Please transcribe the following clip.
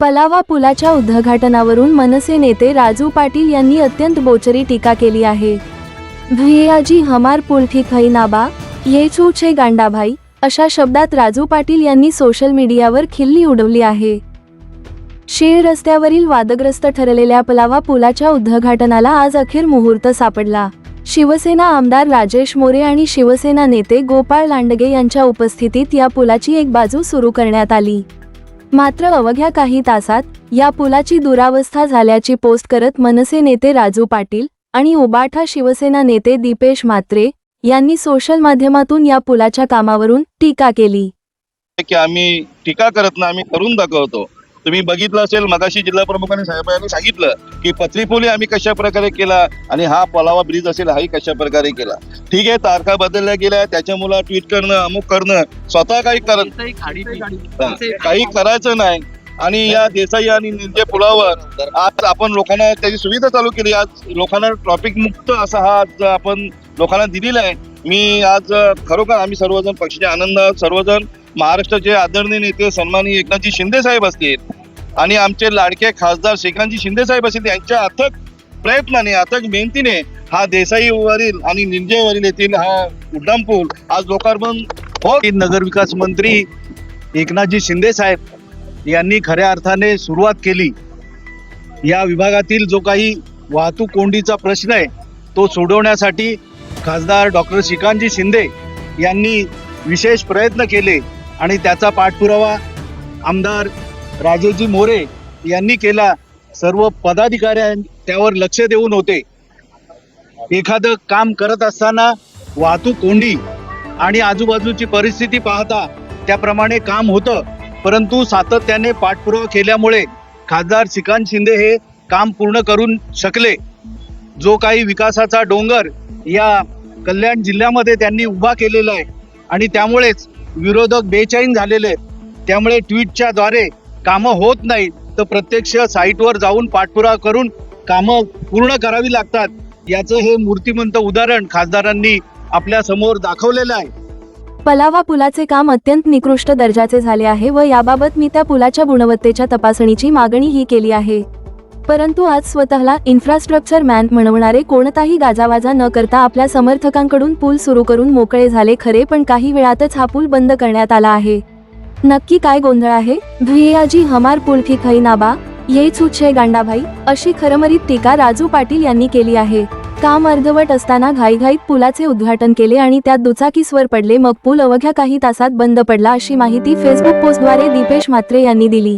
पलावा पुलाच्या उद्घाटनावरून मनसे नेते राजू पाटील यांनी अत्यंत बोचरी टीका केली आहे। भैयाजी हमार पुल ठीक है ना बा, ये छे गांडा भाई अशा शब्दात राजू पाटील यांनी सोशल मीडियावर खिल्ली उडवली आहे। शेळ रस्त्यावरील वादग्रस्त ठरलेल्या पलावा पुलाच्या उद्घाटनाला आज अखेर मुहूर्त सापडला। शिवसेना आमदार राजेश मोरे आणि शिवसेना नेते गोपाळ लांडगे यांच्या उपस्थितीत या पुलाची एक बाजू सुरू करण्यात आली। मात्र अवघ्या काही तासात या पुलाची दुरावस्था झाल्याची पोस्ट करत मनसे नेते राजू पाटील आणि उबाठा शिवसेना नेते दीपेश म्हात्रे यांनी सोशल माध्यमातून या पुलाच्या कामावरून टीका केली। की आम्ही टीका करत नाही, आम्ही करून दाखवतो। तुम्ही बघितलं असेल, मगाशी जिल्हा प्रमुखांनी साहेबांनी सांगितलं की पत्री पूल आम्ही कशा प्रकारे केला आणि हा पलावा ब्रिज असेल हाही कशा प्रकारे केला। ठीक आहे, तारखा बदलल्या गेल्या, त्याच्यामुळे ट्विट करणं, अमुक करणं, स्वतः काही करायचं नाही। आणि या देसाई आणि निंजे पुलावर आज आपण लोकांना त्याची सुविधा चालू केली। आज लोकांना ट्रॉफिक मुक्त असा हा आज आपण लोकांना दिलेला आहे। मी आज खरोखर आम्ही सर्वजण पक्षाचे आनंदात, सर्वजण महाराष्ट्राचे आदरणीय नेते सन्माननीय एकनाथजी शिंदे साहेब असतील आणि आमचे लाडके खासदार श्रीकांतजी शिंदे साहेब असतील, यांच्या अथक प्रयत्नाने, अथक मेहनतीने हा देसाईवरील आणि निंजेवरील येथील हा उड्डाणपूल आज लोकार्पण हो। नगरविकास मंत्री एकनाथजी शिंदे साहेब यांनी खऱ्या अर्थाने सुरुवात केली। या विभागातील जो काही वाहतूक कोंडीचा प्रश्न आहे तो सोडवण्यासाठी खासदार डॉक्टर श्रीकांतजी शिंदे यांनी विशेष प्रयत्न केले आणि त्याचा पाठपुरावा आमदार राजेशजी मोरे यांनी केला। सर्व पदाधिकारी त्यावर लक्ष देऊन होते। एखादं काम करत असताना वाहतूक कोंडी आणि आजूबाजूची परिस्थिती पाहता त्याप्रमाणे काम होतं, परंतु सातत्याने पाठपुरावा केल्यामुळे खासदार श्रीकांत शिंदे हे काम पूर्ण करून शकले। जो काही विकासाचा डोंगर या कल्याण जिल्ह्यामध्ये त्यांनी उभा केलेला आहे आणि त्यामुळेच विरोधक बेचैन झालेले आहेत। त्यामुळे ट्विटच्या द्वारे कामं होत नाहीत, तर प्रत्यक्ष साईटवर जाऊन पाठपुरावा करून कामं पूर्ण करावी लागतात। याचं हे मूर्तिमंत उदाहरण खासदारांनी आपल्या समोर दाखवलेलं आहे। पलावा पुलाचे काम अत्यंत निकृष्ट दर्जाचे झाले आहे व याबाबत मी त्या पुलाच्या गुणवत्तेच्या तपासणीची मागणीही केली आहे। परंतु आज स्वतःला इन्फ्रास्ट्रक्चर मॅन म्हणवणारे कोणताही गाजावाजा न करता आपल्या समर्थकांकडून पूल सुरू करून मोकळे झाले खरे, पण काही वेळातच हा पूल बंद करण्यात आला आहे। नक्की काय गोंधळ आहे? भैयाजी हमार पुल ठीक है ना बा, ये छे गांडा भाई अशी खरमरीत टीका राजू पाटील यांनी केली आहे। काम अर्धवट असताना घाईघाईत पुलाचे उद्घाटन केले आणि त्यात दुचाकीस्वर पडले, मग पूल अवघ्या काही तासात बंद पडला अशी माहिती फेसबुक पोस्टद्वारे दीपेश म्हात्रे यांनी दिली।